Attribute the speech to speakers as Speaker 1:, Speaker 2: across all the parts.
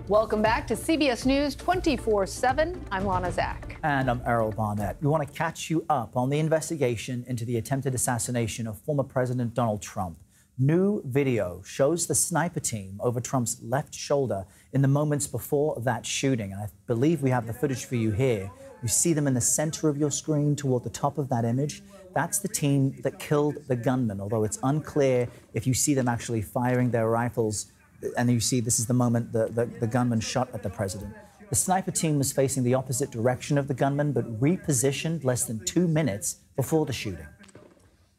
Speaker 1: Welcome back to CBS News 24/7. I'm Lana Zak.
Speaker 2: And I'm Errol Barnett. We want to catch you up on the investigation into the attempted assassination of former President Donald Trump. New video shows the sniper team over Trump's left shoulder in the moments before that shooting. And I believe we have the footage for you here. You see them in the center of your screen toward the top of that image. That's the team that killed the gunman, although it's unclear if you see them actually firing their rifles. And you see this is the moment the gunman shot at the president. The sniper team was facing the opposite direction of the gunman, but repositioned less than 2 minutes before the shooting.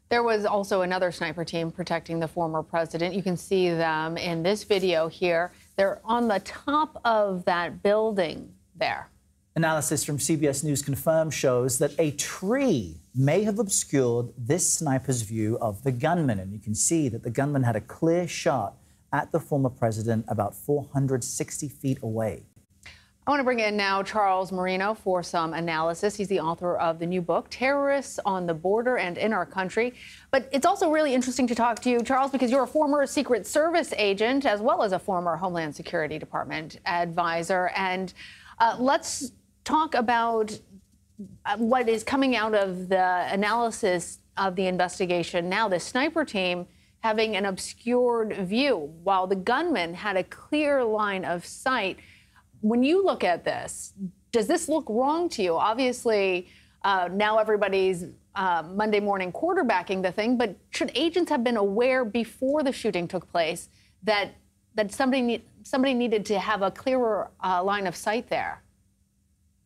Speaker 1: There was also another sniper team protecting the former president. You can see them in this video here. They're on the top of that building there.
Speaker 2: Analysis from CBS News confirmed shows that a tree may have obscured this sniper's view of the gunman. And you can see that the gunman had a clear shot at the former president about 460 feet away.
Speaker 1: I want to bring in now Charles Marino for some analysis. He's the author of the new book, Terrorists on the Border and in Our Country. But it's also really interesting to talk to you, Charles, because you're a former Secret Service agent as well as a former Homeland Security Department advisor. And let's talk about what is coming out of the analysis of the investigation now. The sniper team having an obscured view while the gunman had a clear line of sight. When you look at this, does this look wrong to you? Obviously, now everybody's Monday morning quarterbacking the thing, but should agents have been aware before the shooting took place that somebody needed to have a clearer line of sight there?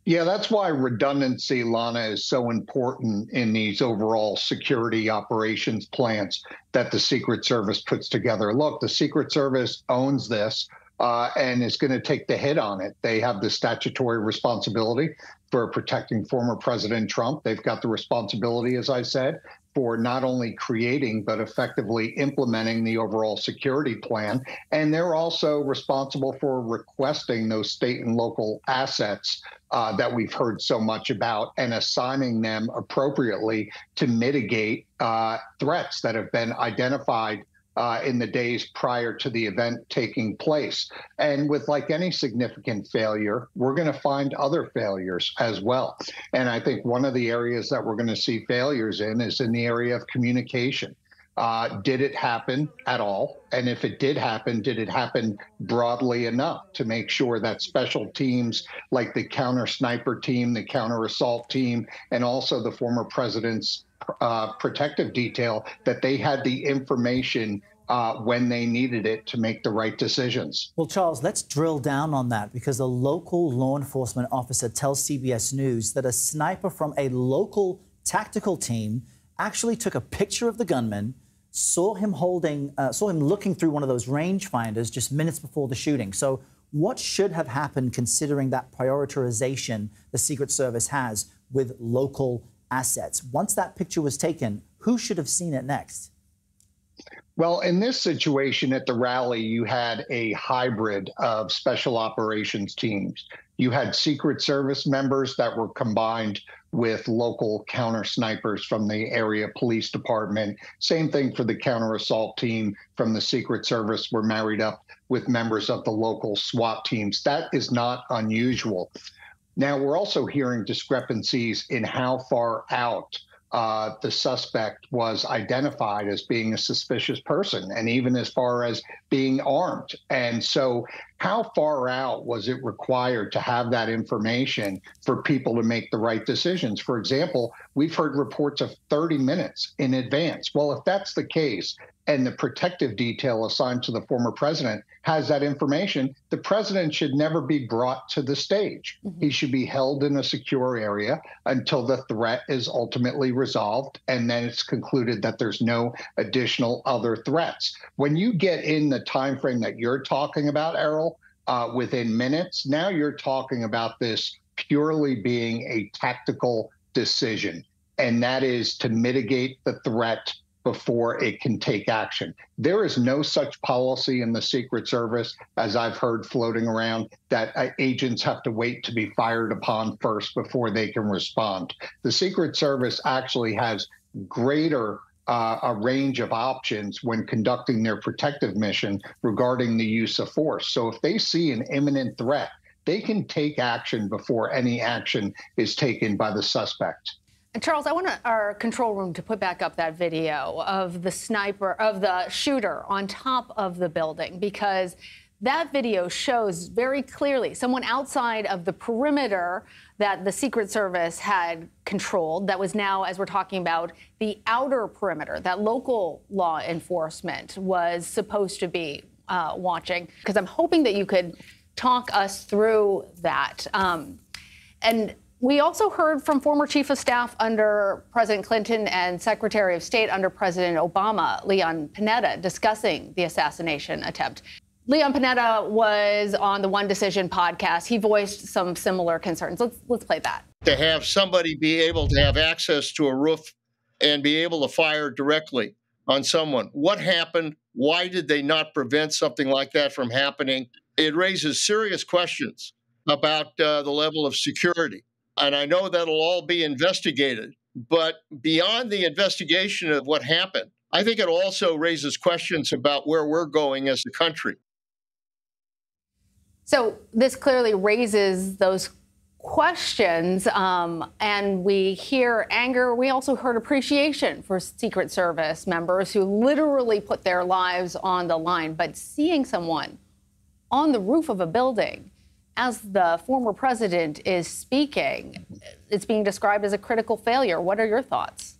Speaker 3: Yeah, that's why redundancy, Lana, is so important in these overall security operations plans that the Secret Service puts together. Look, the Secret Service owns this and is going to take the hit on it. They have the statutory responsibility for protecting former President Trump. They've got the responsibility, as I said, for not only creating but effectively implementing the overall security plan. And they're also responsible for requesting those state and local assets that we've heard so much about and assigning them appropriately to mitigate threats that have been identified in the days prior to the event taking place. And with like any significant failure, we're going to find other failures as well. And I think one of the areas that we're going to see failures in is in the area of communication. Did it happen at all? And if it did it happen broadly enough to make sure that special teams like the counter sniper team, the counter assault team, and also the former president's protective detail, that they had the information when they needed it to make the right decisions?
Speaker 2: Well, Charles, let's drill down on that, because a local law enforcement officer tells CBS News that a sniper from a local tactical team actually took a picture of the gunman, saw him looking through one of those rangefinders just minutes before the shooting. So what should have happened, considering that prioritization the Secret Service has with local assets? Once that picture was taken, who should have seen it next?
Speaker 3: Well, in this situation at the rally, you had a hybrid of special operations teams. You had Secret Service members that were combined with local counter snipers from the area police department. Same thing for the counter assault team from the Secret Service were married up with members of the local SWAT teams. That is not unusual. Now, we're also hearing discrepancies in how far out the suspect was identified as being a suspicious person, and even as far as being armed. And so how far out was it required to have that information for people to make the right decisions? For example, we've heard reports of 30 minutes in advance. Well, if that's the case, and the protective detail assigned to the former president has that information, the president should never be brought to the stage. Mm-hmm. He should be held in a secure area until the threat is ultimately resolved, and then it's concluded that there's no additional other threats. When you get in the time frame that you're talking about, Errol, within minutes, now you're talking about this purely being a tactical decision, and that is to mitigate the threat before it can take action. There is no such policy in the Secret Service, as I've heard floating around, that agents have to wait to be fired upon first before they can respond. The Secret Service actually has greater a range of options when conducting their protective mission regarding the use of force. So if they see an imminent threat, they can take action before any action is taken by the suspect.
Speaker 1: And Charles, I want our control room to put back up that video of the shooter on top of the building, because that video shows very clearly someone outside of the perimeter that the Secret Service had controlled that was now, as we're talking about, the outer perimeter that local law enforcement was supposed to be watching. Because I'm hoping that you could talk us through that. And we also heard from former Chief of Staff under President Clinton and Secretary of State under President Obama, Leon Panetta, discussing the assassination attempt. Leon Panetta was on the One Decision podcast. He voiced some similar concerns. Let's play that.
Speaker 4: To have somebody be able to have access to a roof and be able to fire directly on someone. What happened? Why did they not prevent something like that from happening? It raises serious questions about the level of security. And I know that'll all be investigated. But beyond the investigation of what happened, I think it also raises questions about where we're going as a country.
Speaker 1: So this clearly raises those questions, and we hear anger. We also heard appreciation for Secret Service members who literally put their lives on the line. But seeing someone on the roof of a building as the former president is speaking, it's being described as a critical failure. What are your thoughts?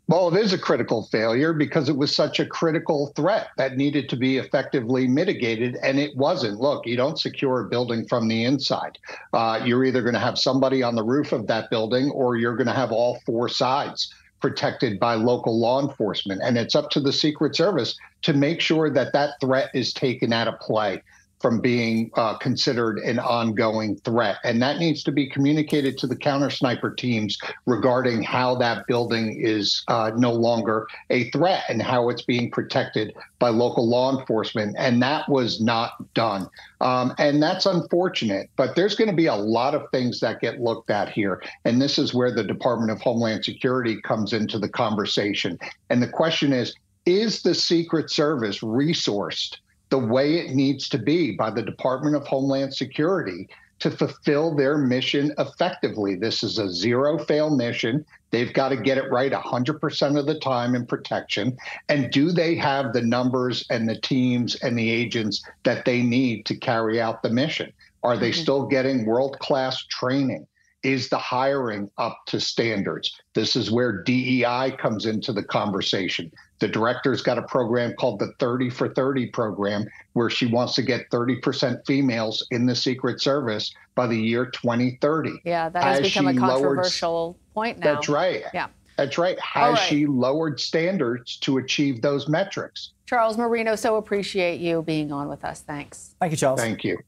Speaker 3: Well, it is a critical failure because it was such a critical threat that needed to be effectively mitigated, and it wasn't. Look, you don't secure a building from the inside. You're either going to have somebody on the roof of that building, or you're going to have all four sides protected by local law enforcement. And it's up to the Secret Service to make sure that that threat is taken out of play from being considered an ongoing threat. And that needs to be communicated to the counter sniper teams regarding how that building is no longer a threat and how it's being protected by local law enforcement. And that was not done. And that's unfortunate. But there's going to be a lot of things that get looked at here. And this is where the Department of Homeland Security comes into the conversation. And the question is the Secret Service resourced the way it needs to be by the Department of Homeland Security to fulfill their mission effectively? This is a zero-fail mission. They've got to get it right 100% of the time in protection. And do they have the numbers and the teams and the agents that they need to carry out the mission? Are they still getting world-class training? Is the hiring up to standards? This is where DEI comes into the conversation. The director's got a program called the 30 for 30 program, where she wants to get 30% females in the Secret Service by the year 2030.
Speaker 1: Yeah, that has become a controversial point now.
Speaker 3: That's right.
Speaker 1: Yeah.
Speaker 3: That's right. Has she lowered standards to achieve those metrics?
Speaker 1: Charles Marino, so appreciate you being on with us. Thanks.
Speaker 2: Thank you, Charles.
Speaker 3: Thank you.